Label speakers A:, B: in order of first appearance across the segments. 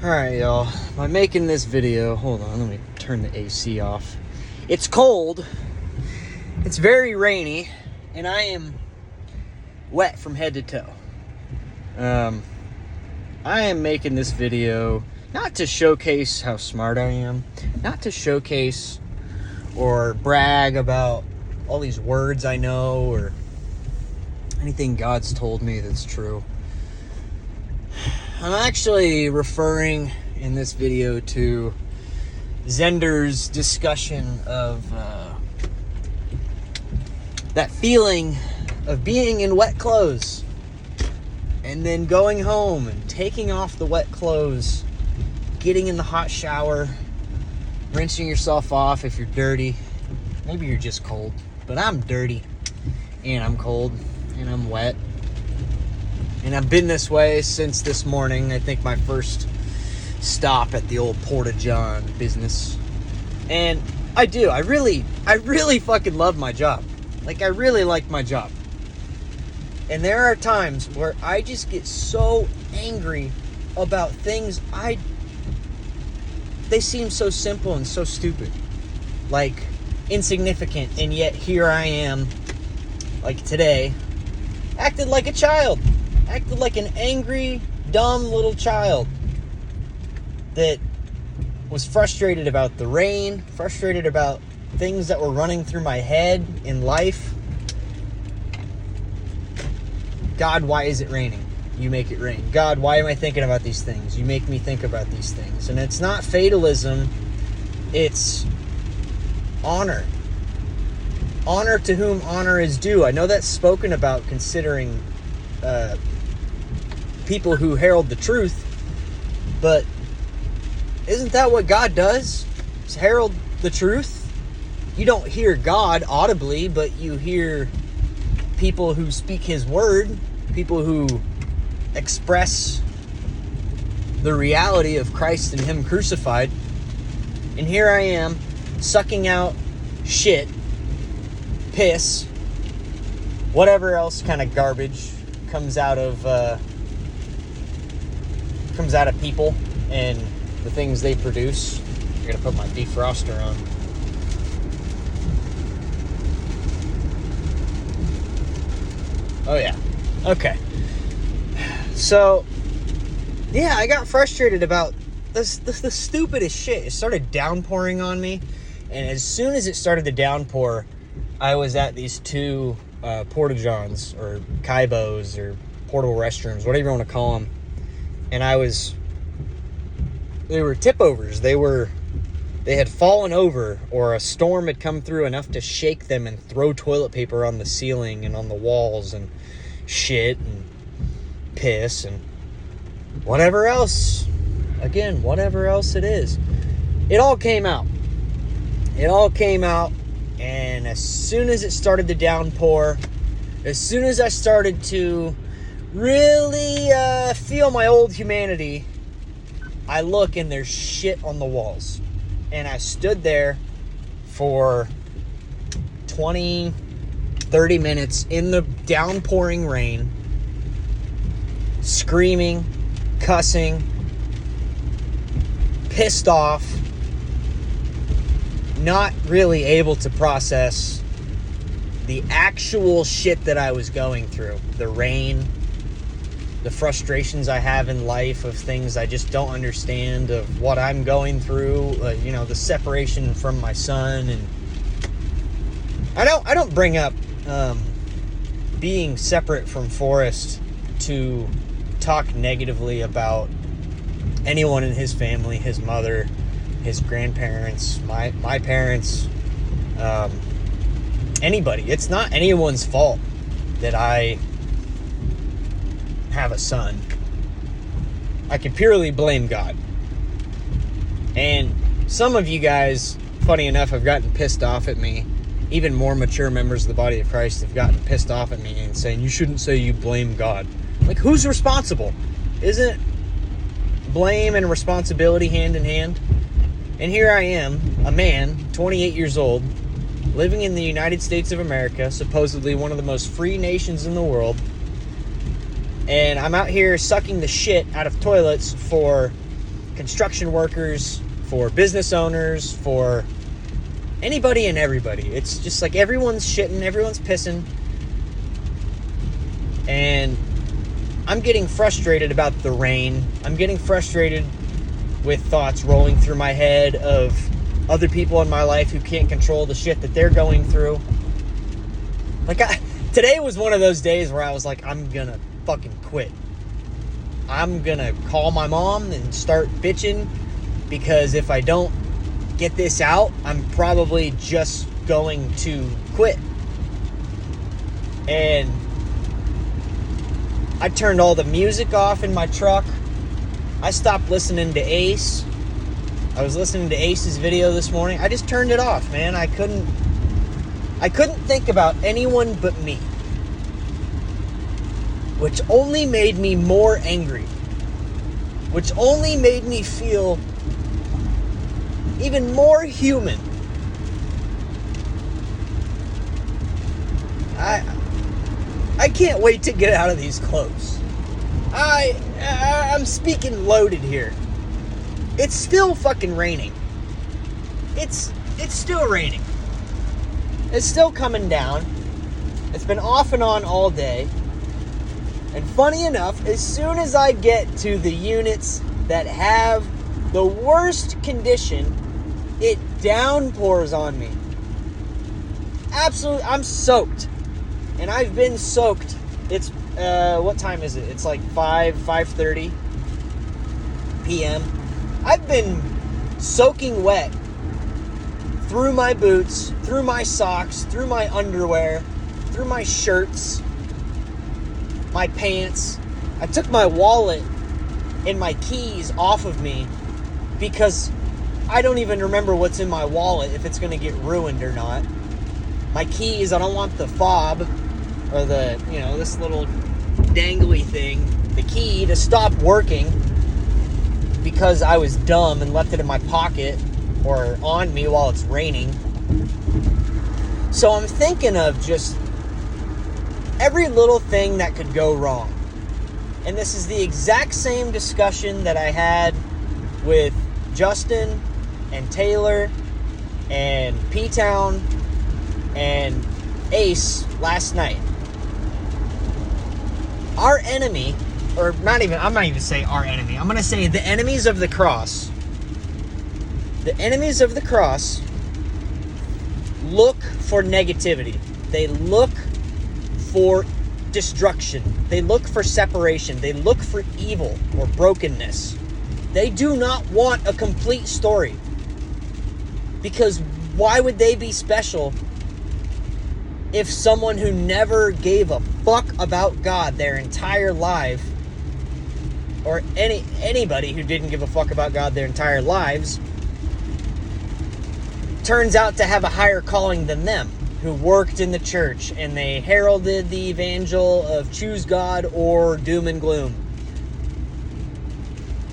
A: Alright, y'all. By making this video, hold on, let me turn the AC off. It's cold, it's very rainy, and I am wet from head to toe. I am making this video not to showcase how smart I am, not to showcase or brag about all these words I know or anything God's told me that's true. I'm actually referring in this video to Zender's discussion of that feeling of being in wet clothes and then going home and taking off the wet clothes, getting in the hot shower, rinsing yourself off if you're dirty. Maybe you're just cold, but I'm dirty and I'm cold and I'm wet. And I've been this way since this morning. I think my first stop at the old Porta John business. And I do. I really fucking love my job. Like, I really like my job. And there are times where I just get so angry about things they seem so simple and so stupid. Like, insignificant. And yet here I am, like today, acted like a child. Acted like an angry, dumb little child that was frustrated about the rain, frustrated about things that were running through my head in life. God, why is it raining? You make it rain. God, why am I thinking about these things? You make me think about these things. And it's not fatalism, it's honor. Honor to whom honor is due. I know that's spoken about considering people who herald the truth, but isn't that what God does? Is herald the truth? You don't hear God audibly, but you hear people who speak his word, people who express the reality of Christ and him crucified. And here I am, sucking out shit, piss, whatever else kind of garbage comes out of people and the things they produce. I'm gonna put my defroster on. Oh yeah, okay. So yeah, I got frustrated about the stupidest shit. It started downpouring on me, and as soon as it started to downpour, I was at these two Porta Johns or Kaibos or portable restrooms, whatever you want to call them. And they were tip overs. They had fallen over, or a storm had come through enough to shake them and throw toilet paper on the ceiling and on the walls and shit and piss and whatever else. Again, whatever else it is. It all came out. And as soon as it started to downpour, as soon as I started to really feel my old humanity, I look and there's shit on the walls. And I stood there for 20, 30 minutes in the downpouring rain, screaming, cussing, pissed off, not really able to process the actual shit that I was going through. The rain, the frustrations I have in life of things I just don't understand, of what I'm going through, the separation from my son. And I don't bring up being separate from Forrest to talk negatively about anyone in his family, his mother, his grandparents, my parents, anybody. It's not anyone's fault that I have a son. I can purely blame God. And some of you guys, funny enough, have gotten pissed off at me. Even more mature members of the body of Christ have gotten pissed off at me and saying, you shouldn't say you blame God. Like, who's responsible? Isn't blame and responsibility hand in hand? And here I am, a man, 28 years old, living in the United States of America, supposedly one of the most free nations in the world, and I'm out here sucking the shit out of toilets for construction workers, for business owners, for anybody and everybody. It's just like everyone's shitting, everyone's pissing. And I'm getting frustrated about the rain. I'm getting frustrated with thoughts rolling through my head of other people in my life who can't control the shit that they're going through. Like, today was one of those days where I was like, I'm gonna fucking quit. I'm gonna call my mom and start bitching, because if I don't get this out, I'm probably just going to quit. And I turned all the music off in my truck. I stopped listening to Ace. I was listening to Ace's video this morning. I just turned it off, man. I couldn't think about anyone but me. Which only made me more angry. Which only made me feel even more human. I can't wait to get out of these clothes. I'm speaking loaded here. It's still fucking raining. It's still raining. It's still coming down. It's been off and on all day. And funny enough, as soon as I get to the units that have the worst condition, it downpours on me. Absolutely, I'm soaked. And I've been soaked. It's, what time is it? It's like 5:30 p.m. I've been soaking wet through my boots, through my socks, through my underwear, through my shirts, my pants. I took my wallet and my keys off of me because I don't even remember what's in my wallet, if it's going to get ruined or not. My keys, I don't want the fob or the, this little dangly thing, the key, to stop working because I was dumb and left it in my pocket or on me while it's raining. So I'm thinking of just every little thing that could go wrong. And this is the exact same discussion that I had with Justin and Taylor and P-Town and Ace last night. Our enemy, or I'm not even say our enemy. I'm going to say the enemies of the cross. The enemies of the cross look for negativity. They look for destruction. They look for separation. They look for evil or brokenness. They do not want a complete story. Because why would they be special if someone who never gave a fuck about God their entire life, or anybody who didn't give a fuck about God their entire lives, turns out to have a higher calling than them, who worked in the church and they heralded the evangel of choose God or doom and gloom.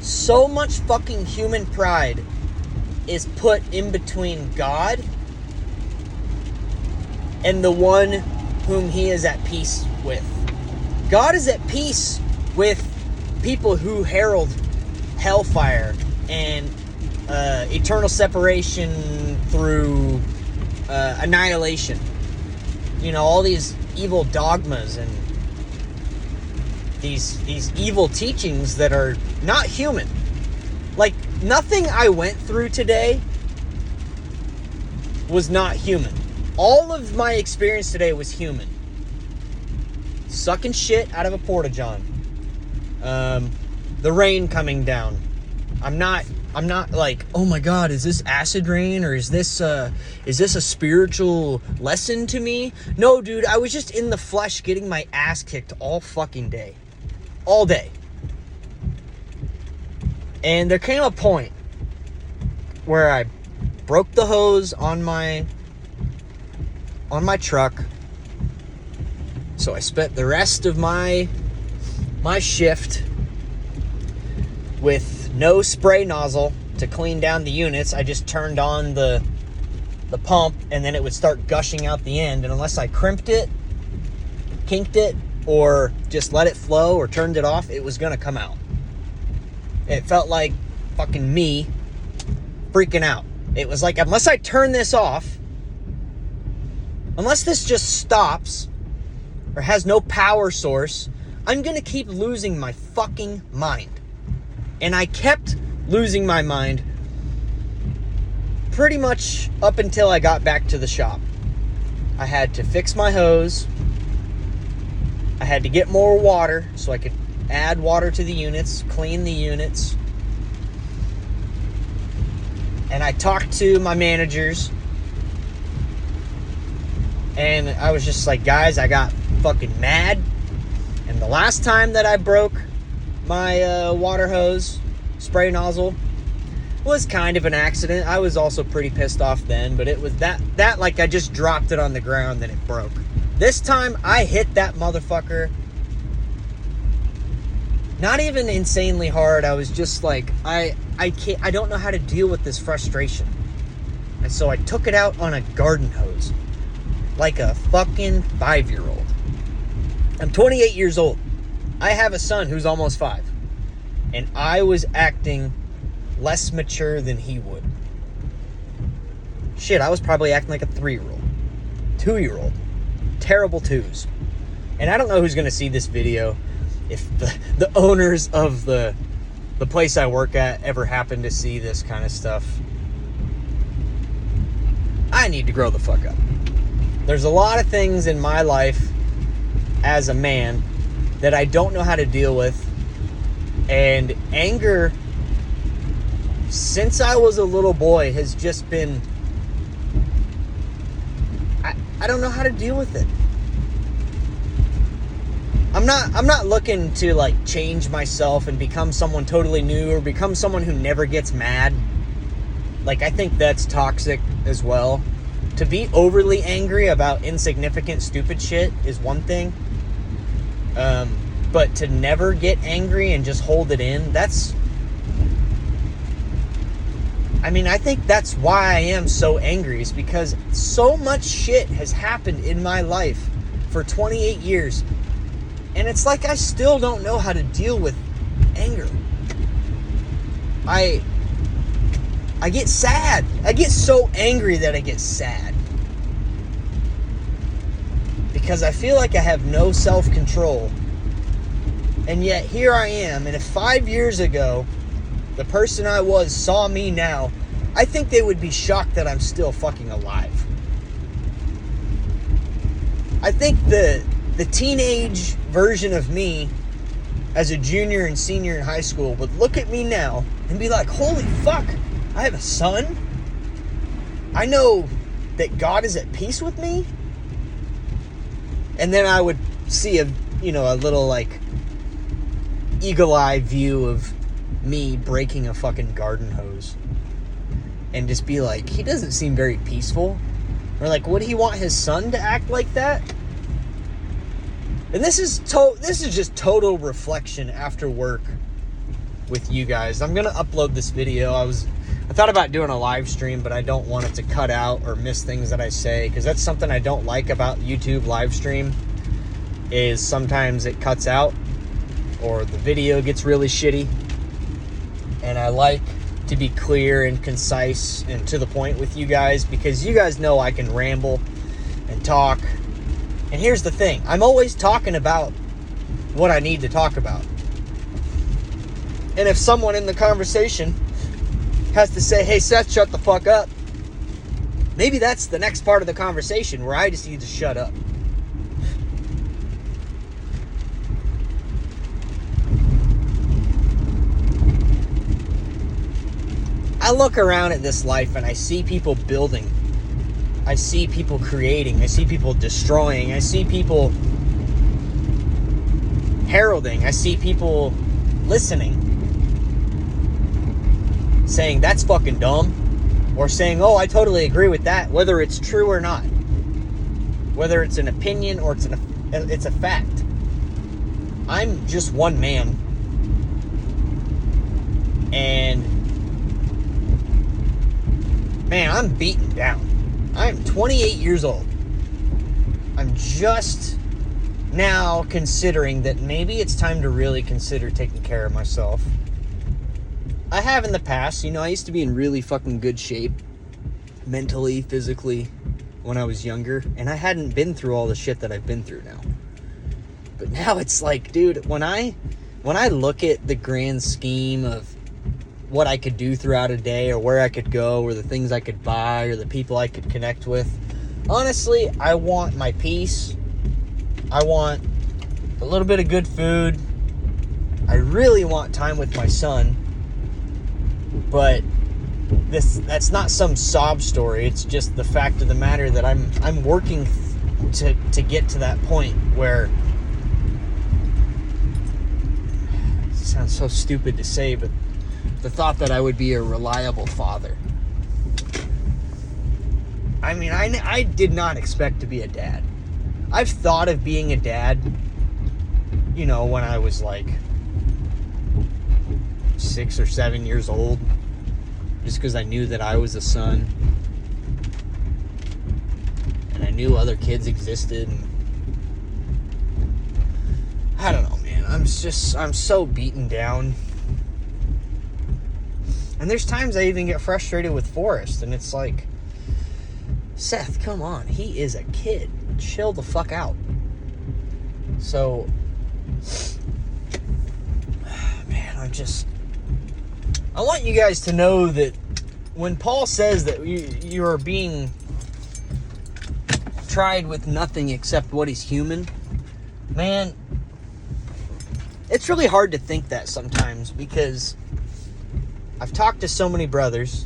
A: So much fucking human pride is put in between God and the one whom he is at peace with. God is at peace with people who herald hellfire and eternal separation through annihilation. All these evil dogmas and these evil teachings that are not human. Like, nothing I went through today was not human. All of my experience today was human. Sucking shit out of a porta-john. The rain coming down. I'm not like, oh my God, is this acid rain, or is this a spiritual lesson to me? No, dude, I was just in the flesh getting my ass kicked all fucking day. All day. And there came a point where I broke the hose on my truck. So I spent the rest of my shift with no spray nozzle to clean down the units. I just turned on the pump, and then it would start gushing out the end. And unless I crimped it, kinked it, or just let it flow or turned it off, it was going to come out. It felt like fucking me freaking out. It was like, unless I turn this off, unless this just stops or has no power source, I'm gonna keep losing my fucking mind. And I kept losing my mind pretty much up until I got back to the shop. I had to fix my hose. I had to get more water so I could add water to the units, clean the units. And I talked to my managers. And I was just like, guys, I got fucking mad. And the last time that I broke my water hose spray nozzle was kind of an accident. I was also pretty pissed off then, but it was that like I just dropped it on the ground and it broke. This time I hit that motherfucker. Not even insanely hard. I was just like, I don't know how to deal with this frustration. And so I took it out on a garden hose. Like a fucking 5-year-old. I'm 28 years old. I have a son who's almost 5. And I was acting less mature than he would. Shit, I was probably acting like a 3-year-old. 2-year-old. Terrible 2s. And I don't know who's going to see this video. If the owners of the place I work at ever happen to see this kind of stuff, I need to grow the fuck up. There's a lot of things in my life as a man that I don't know how to deal with. And anger, since I was a little boy, has just been... I don't know how to deal with it. I'm not looking to like change myself and become someone totally new or become someone who never gets mad. Like, I think that's toxic as well. To be overly angry about insignificant, stupid shit is one thing. But to never get angry and just hold it in, that's... I mean, I think that's why I am so angry, is because so much shit has happened in my life for 28 years. And it's like I still don't know how to deal with anger. I get sad. I get so angry that I get sad. Because I feel like I have no self-control. And yet here I am. And if 5 years ago, the person I was saw me now, I think they would be shocked that I'm still fucking alive. I think the teenage version of me as a junior and senior in high school would look at me now and be like, holy fuck, I have a son. I know that God is at peace with me. And then I would see a little like eagle eye view of me breaking a fucking garden hose and just be like, he doesn't seem very peaceful. Or like, would he want his son to act like that? And this is just total reflection after work with you guys. I'm gonna upload this video. I thought about doing a live stream, but I don't want it to cut out or miss things that I say, because that's something I don't like about YouTube live stream, is sometimes it cuts out or the video gets really shitty. And I like to be clear and concise and to the point with you guys, because you guys know I can ramble and talk. And here's the thing, I'm always talking about what I need to talk about. And if someone in the conversation has to say, hey Seth, shut the fuck up, maybe that's the next part of the conversation where I just need to shut up. I look around at this life and I see people building. I see people creating. I see people destroying. I see people heralding. I see people listening. Saying, that's fucking dumb. Or saying, oh, I totally agree with that, whether it's true or not. Whether it's an opinion or it's a fact. I'm just one man. And man, I'm beaten down. I'm 28 years old. I'm just now considering that maybe it's time to really consider taking care of myself. I have in the past. I used to be in really fucking good shape, mentally, physically, when I was younger, and I hadn't been through all the shit that I've been through now. But now it's like, dude, when I look at the grand scheme of what I could do throughout a day, or where I could go, or the things I could buy, or the people I could connect with, honestly, I want my peace. I want a little bit of good food. I really want time with my son. But that's not some sob story. It's just the fact of the matter that I'm working to get to that point where, it sounds so stupid to say, but the thought that I would be a reliable father. I mean, I did not expect to be a dad. I've thought of being a dad, when I was like 6 or 7 years old, just because I knew that I was a son, and I knew other kids existed, and I don't know, man. I'm so beaten down. And there's times I even get frustrated with Forrest, and it's like, Seth, come on, he is a kid. Chill the fuck out. So, man, I want you guys to know that when Paul says that you are being tried with nothing except what is human, man, it's really hard to think that sometimes, because I've talked to so many brothers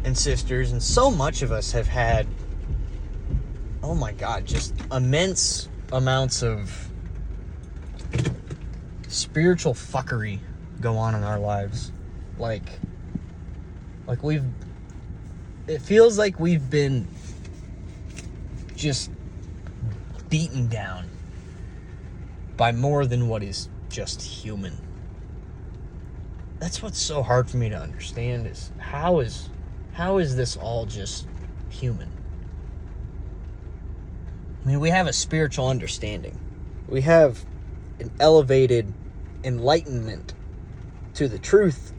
A: and sisters, and so much of us have had, oh my God, just immense amounts of spiritual fuckery go on in our lives. Like it feels like we've been just beaten down by more than what is just human. That's what's so hard for me to understand, is how is this all just human? I mean, we have a spiritual understanding. We have an elevated enlightenment to the truth,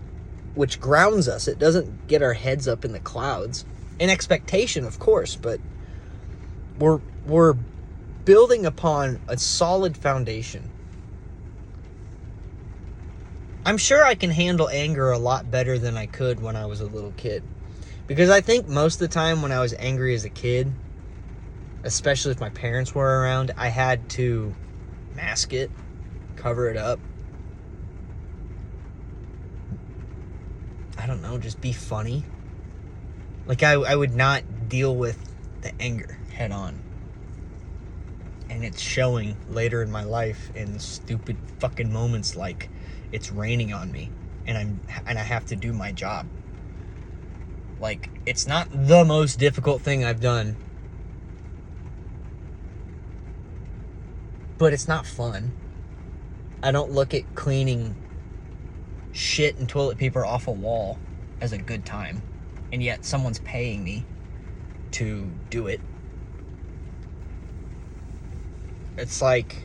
A: which grounds us. It doesn't get our heads up in the clouds. An expectation, of course, but we're building upon a solid foundation. I'm sure I can handle anger a lot better than I could when I was a little kid. Because I think most of the time when I was angry as a kid, especially if my parents were around, I had to mask it, cover it up. I don't know, just be funny. Like, I would not deal with the anger head on. And it's showing later in my life in stupid fucking moments like it's raining on me and I have to do my job. Like, it's not the most difficult thing I've done, but it's not fun. I don't look at cleaning shit and toilet paper off a wall as a good time, and yet someone's paying me to do it. It's like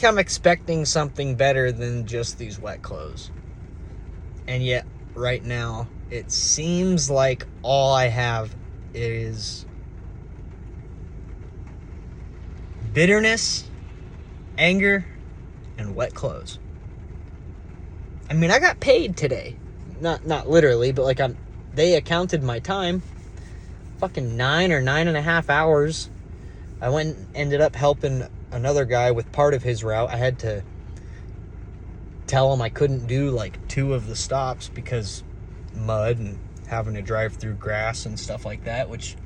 A: I'm expecting something better than just these wet clothes. And yet, right now, it seems like all I have is bitterness, anger, and wet clothes. I mean, I got paid today. Not literally, but like they accounted my time. Fucking 9 or 9.5 hours. I went and ended up helping another guy with part of his route. I had to tell him I couldn't do like 2 of the stops because mud and having to drive through grass and stuff like that, which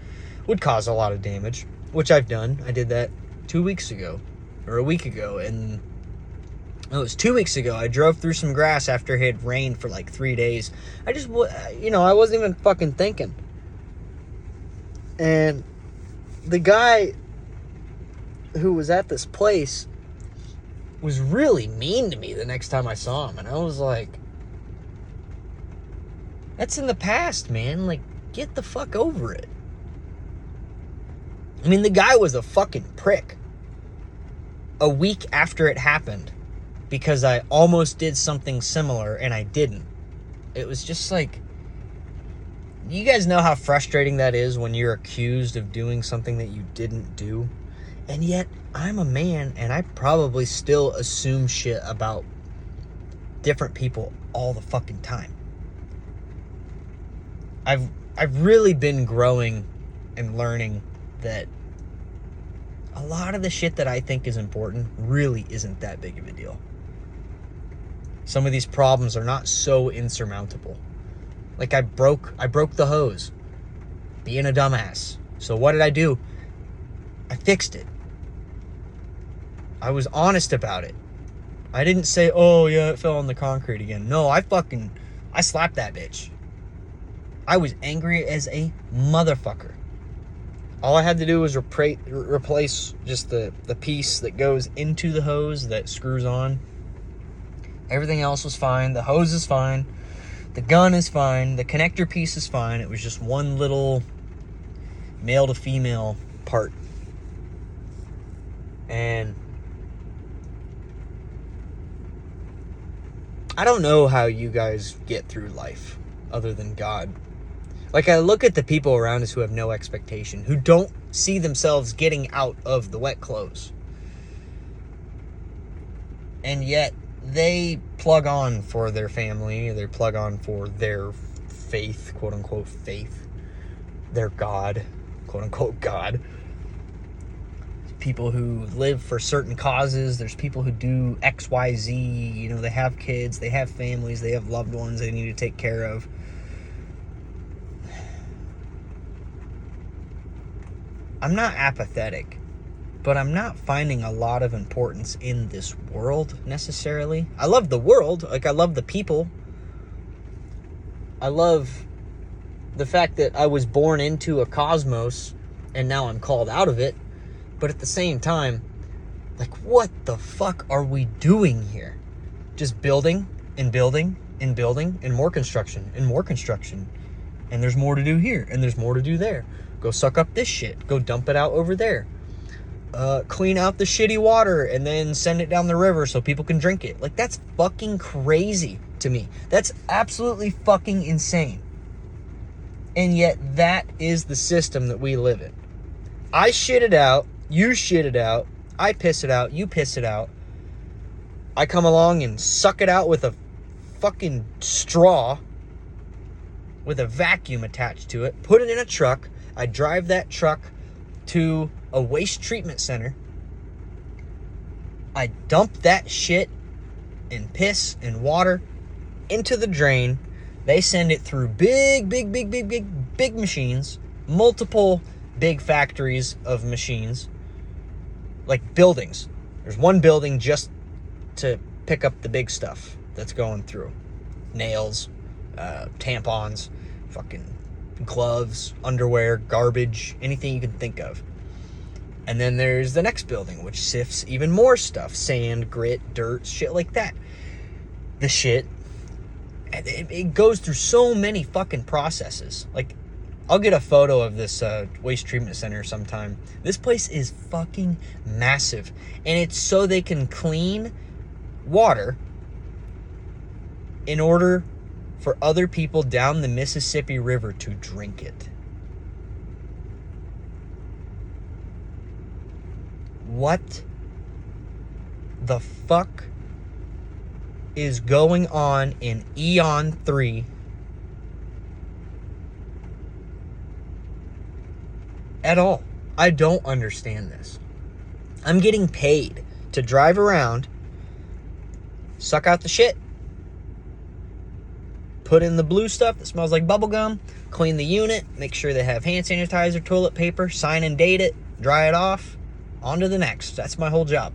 A: would cause a lot of damage, which I've done. I did that 2 weeks ago, or a week ago, and it was 2 weeks ago. I drove through some grass after it had rained for like 3 days. I just, I wasn't even fucking thinking. And the guy who was at this place was really mean to me the next time I saw him. And I was like, that's in the past, man. Like, get the fuck over it. I mean, the guy was a fucking prick. A week after it happened, because I almost did something similar and I didn't. It was just like, you guys know how frustrating that is when you're accused of doing something that you didn't do? And yet, I'm a man, and I probably still assume shit about different people all the fucking time. I've really been growing and learning that a lot of the shit that I think is important really isn't that big of a deal. Some of these problems are not so insurmountable. Like I broke the hose, being a dumbass. So what did I do? I fixed it. I was honest about it. I didn't say, oh yeah, it fell on the concrete again. No, I slapped that bitch. I was angry as a motherfucker. All I had to do was replace just the piece that goes into the hose that screws on. Everything else was fine. The hose is fine. The gun is fine. The connector piece is fine. It was just one little male to female part. And I don't know how you guys get through life other than God. Like, I look at the people around us who have no expectation, who don't see themselves getting out of the wet clothes. And yet, they plug on for their family, they plug on for their faith, quote-unquote faith, their God, quote-unquote God. People who live for certain causes, there's people who do X, Y, Z, you know, they have kids, they have families, they have loved ones they need to take care of. I'm not apathetic, but I'm not finding a lot of importance in this world necessarily. I love the world, like I love the people. I love the fact that I was born into a cosmos and now I'm called out of it. But at the same time, like, what the fuck are we doing here? Just building and building and building and more construction and more construction. And there's more to do here and there's more to do there. Go suck up this shit. Go dump it out over there. Clean out the shitty water and then send it down the river so people can drink it. Like, that's fucking crazy to me. That's absolutely fucking insane. And yet that is the system that we live in. I shit it out. You shit it out. I piss it out. You piss it out. I come along and suck it out with a fucking straw with a vacuum attached to it. Put it in a truck. I drive that truck to a waste treatment center. I dump that shit and piss and water into the drain. They send it through big machines, multiple big factories of machines, like buildings. There's one building just to pick up the big stuff that's going through. Nails, tampons, fucking gloves, underwear, garbage, anything you can think of. And then there's the next building, which sifts even more stuff. Sand, grit, dirt, shit like that. The shit, it goes through so many fucking processes. Like, I'll get a photo of this waste treatment center sometime. This place is fucking massive. And it's so they can clean water in order for other people down the Mississippi River to drink it. What the fuck is going on in Eon 3 at all? I don't understand this. I'm getting paid to drive around, suck out the shit, put in the blue stuff that smells like bubblegum, clean the unit, make sure they have hand sanitizer, toilet paper, sign and date it, dry it off, on to the next. That's my whole job.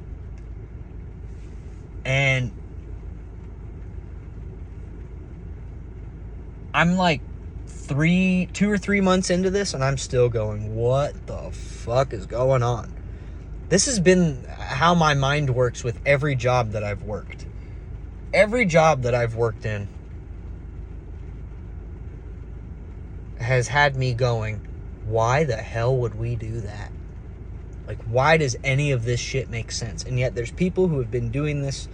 A: And I'm like 2 or 3 months into this, and I'm still going, what the fuck is going on? This has been how my mind works with every job that I've worked. Every job that I've worked in has had me going, why the hell would we do that? Like, why does any of this shit make sense? And yet there's people who have been doing this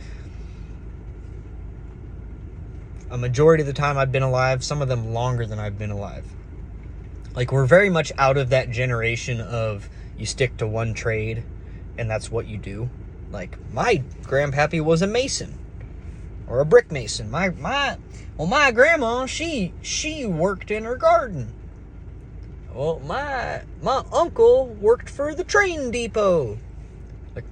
A: a majority of the time I've been alive, some of them longer than I've been alive. Like, we're very much out of that generation of you stick to one trade and that's what you do. Like, my grandpappy was a mason or a brick mason. My grandma, she worked in her garden. Well, my uncle worked for the train depot. Like,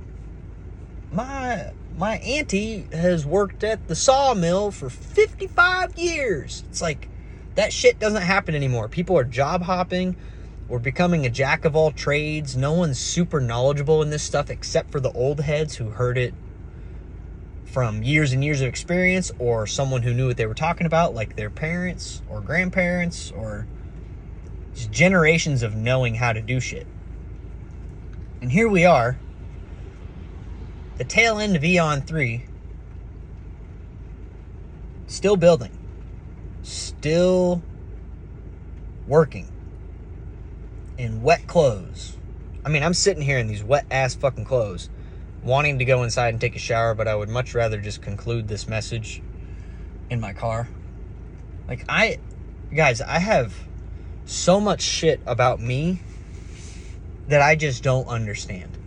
A: my auntie has worked at the sawmill for 55 years. It's like, that shit doesn't happen anymore. People are job hopping. We're becoming a jack of all trades. No one's super knowledgeable in this stuff except for the old heads who heard it from years and years of experience, or someone who knew what they were talking about, like their parents or grandparents, or just generations of knowing how to do shit. And here we are, the tail end of Eon 3, still building, still working in wet clothes. I mean, I'm sitting here in these wet ass fucking clothes, wanting to go inside and take a shower, but I would much rather just conclude this message in my car. Like, guys, I have so much shit about me that I just don't understand.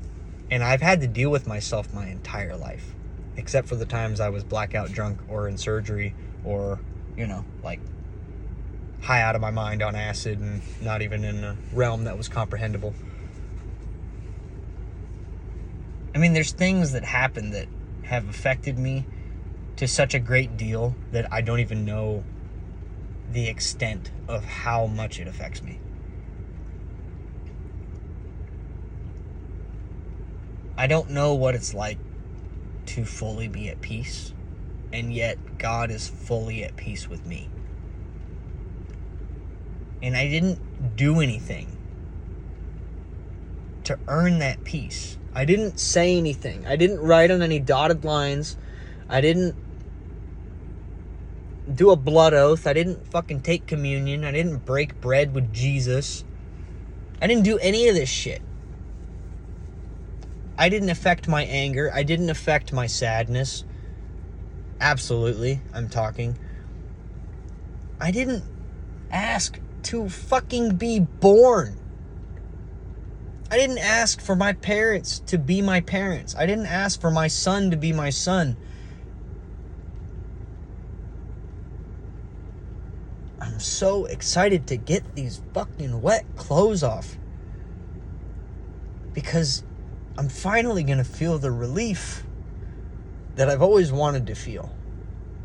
A: And I've had to deal with myself my entire life, except for the times I was blackout drunk or in surgery or, like high out of my mind on acid and not even in a realm that was comprehensible. I mean, there's things that happen that have affected me to such a great deal that I don't even know the extent of how much it affects me. I don't know what it's like to fully be at peace, and yet God is fully at peace with me. And I didn't do anything to earn that peace. I didn't say anything. I didn't write on any dotted lines. I didn't do a blood oath. I didn't fucking take communion. I didn't break bread with Jesus. I didn't do any of this shit. I didn't affect my anger. I didn't affect my sadness. Absolutely, I'm talking. I didn't ask to fucking be born. I didn't ask for my parents to be my parents. I didn't ask for my son to be my son. I'm so excited to get these fucking wet clothes off, because I'm finally going to feel the relief that I've always wanted to feel,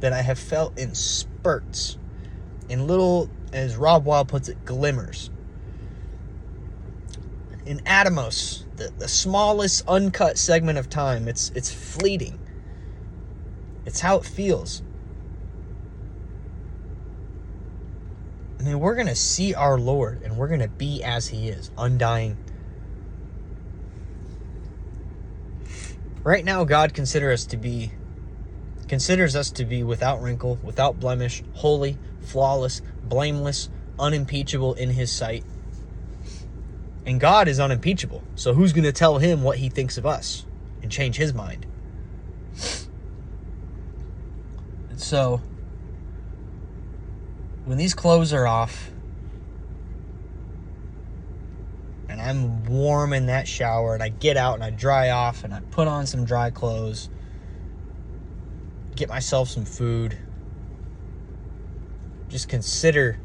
A: that I have felt in spurts, in little, as Rob Wild puts it, glimmers. In Atomos, the smallest uncut segment of time, it's fleeting. It's how it feels. I mean, we're going to see our Lord, and we're going to be as He is, undying. Right now, God considers us to be without wrinkle, without blemish, holy, flawless, blameless, unimpeachable in His sight. And God is unimpeachable. So who's going to tell Him what He thinks of us and change His mind? And so, when these clothes are off, and I'm warm in that shower, and I get out and I dry off, and I put on some dry clothes, get myself some food, just consider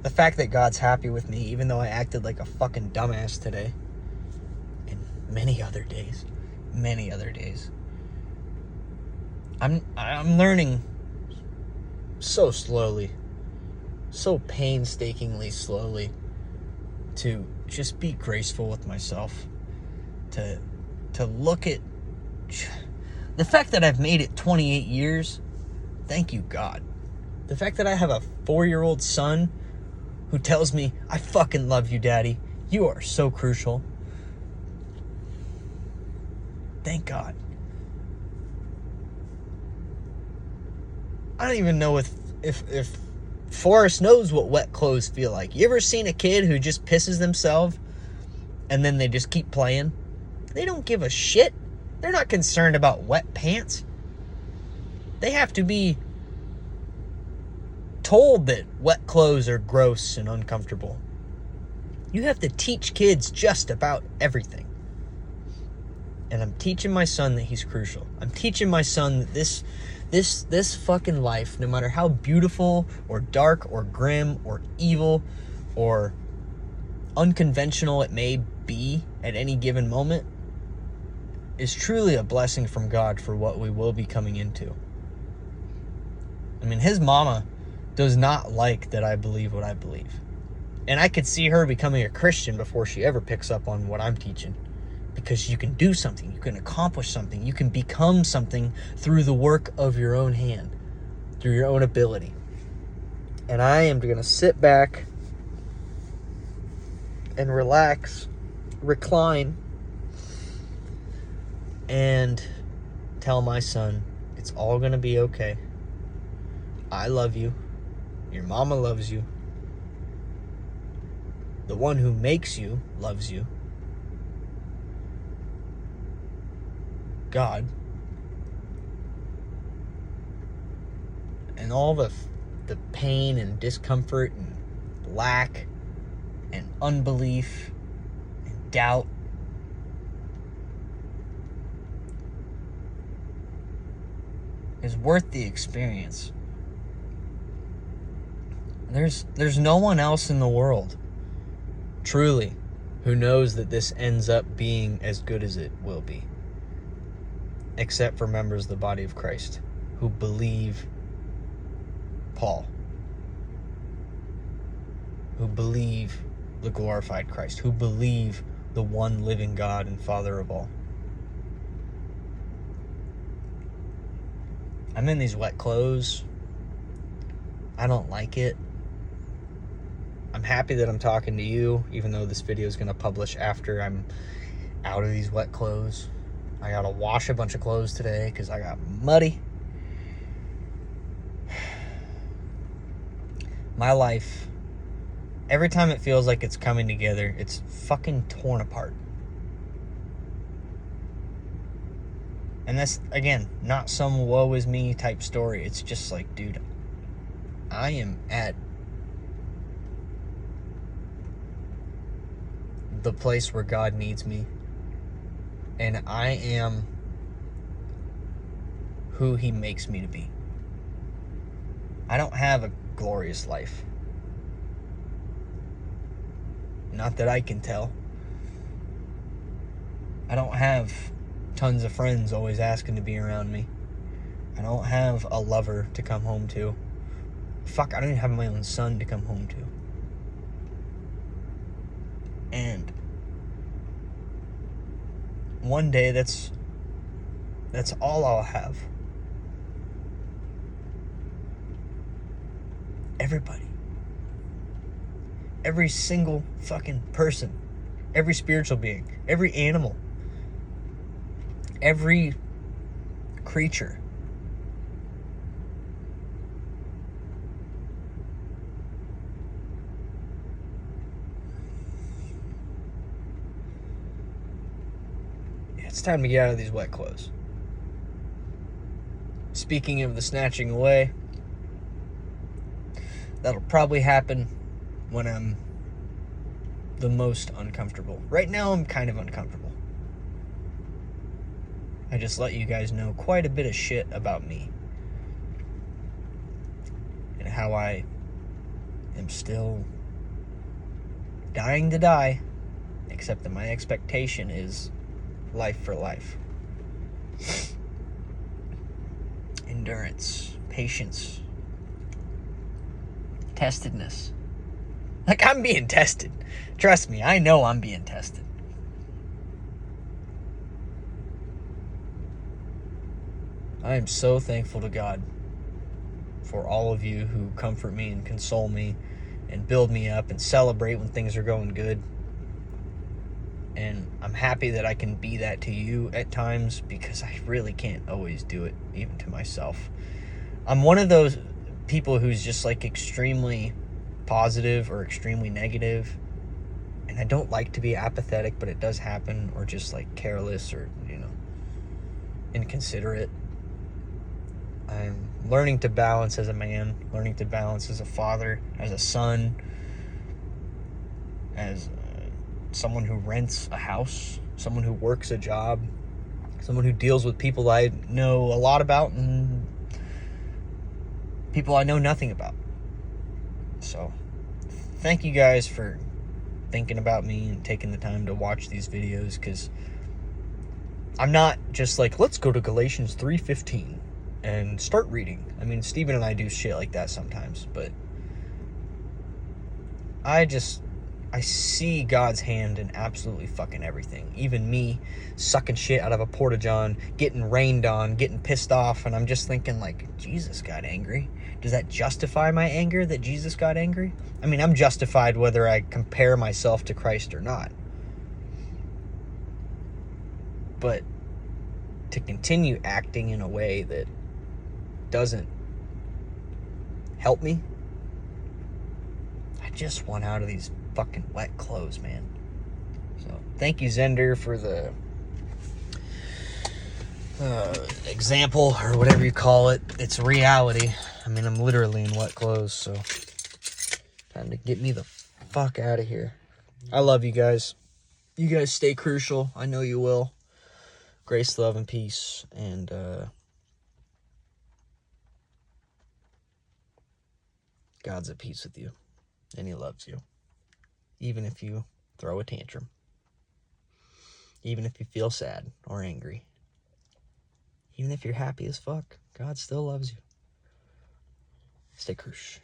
A: the fact that God's happy with me, even though I acted like a fucking dumbass today, and many other days. I'm learning so slowly, so painstakingly slowly, to just be graceful with myself, to look at the fact that I've made it 28 years. Thank you, God. The fact that I have a 4-year-old son who tells me, I fucking love you, Daddy. You are so crucial. Thank God. I don't even know if Forrest knows what wet clothes feel like. You ever seen a kid who just pisses themselves and then they just keep playing? They don't give a shit. They're not concerned about wet pants. They have to be told that wet clothes are gross and uncomfortable. You have to teach kids just about everything. And I'm teaching my son that he's crucial. I'm teaching my son that this fucking life, no matter how beautiful or dark or grim or evil or unconventional it may be at any given moment, is truly a blessing from God for what we will be coming into. I mean, his mama does not like that I believe what I believe. And I could see her becoming a Christian before she ever picks up on what I'm teaching. Because you can do something, you can accomplish something, you can become something through the work of your own hand, through your own ability. And I am going to sit back and relax, recline, and tell my son it's all going to be okay. I love you. Your mama loves you. The one who makes you loves you. God. And all the pain and discomfort and lack and unbelief and doubt is worth the experience. There's no one else in the world, truly, who knows that this ends up being as good as it will be. Except for members of the body of Christ who believe Paul, who believe the glorified Christ, who believe the one living God and Father of all. I'm in these wet clothes. I don't like it. I'm happy that I'm talking to you, even though this video is going to publish after I'm out of these wet clothes. I gotta wash a bunch of clothes today because I got muddy. My life, every time it feels like it's coming together, it's fucking torn apart. And that's, again, not some woe is me type story. It's just like, dude, I am at the place where God needs me. And I am who he makes me to be. I don't have a glorious life. Not that I can tell. I don't have tons of friends always asking to be around me. I don't have a lover to come home to. Fuck, I don't even have my own son to come home to. And one day that's all I'll have. Everybody. Every single fucking person. Every spiritual being. Every animal. Every creature. It's time to get out of these wet clothes. Speaking of the snatching away, that'll probably happen when I'm the most uncomfortable. Right now, I'm kind of uncomfortable. I just let you guys know quite a bit of shit about me. And how I am still dying to die, except that my expectation is life for life. Endurance, patience, testedness. Like, I'm being tested. Trust me, I know I'm being tested. I am so thankful to God for all of you who comfort me and console me and build me up and celebrate when things are going good. And I'm happy that I can be that to you at times, because I really can't always do it, even to myself. I'm one of those people who's just like extremely positive or extremely negative. And I don't like to be apathetic, but it does happen, or just like careless or, inconsiderate. I'm learning to balance as a man, learning to balance as a father, as a son, as someone who rents a house, someone who works a job, someone who deals with people I know a lot about and people I know nothing about. So, thank you guys for thinking about me and taking the time to watch these videos, because I'm not just like, let's go to Galatians 3:15 and start reading. I mean, Steven and I do shit like that sometimes, but I see God's hand in absolutely fucking everything. Even me sucking shit out of a porta-john, getting rained on, getting pissed off, and I'm just thinking, like, Jesus got angry. Does that justify my anger that Jesus got angry? I mean, I'm justified whether I compare myself to Christ or not. But to continue acting in a way that doesn't help me, I just want out of these fucking wet clothes, man. So, thank you, Zender, for the example, or whatever you call it. It's reality. I mean, I'm literally in wet clothes, so time to get me the fuck out of here. I love you guys. You guys stay crucial. I know you will. Grace, love, and peace. And God's at peace with you. And he loves you. Even if you throw a tantrum. Even if you feel sad or angry. Even if you're happy as fuck, God still loves you. Stay crucial.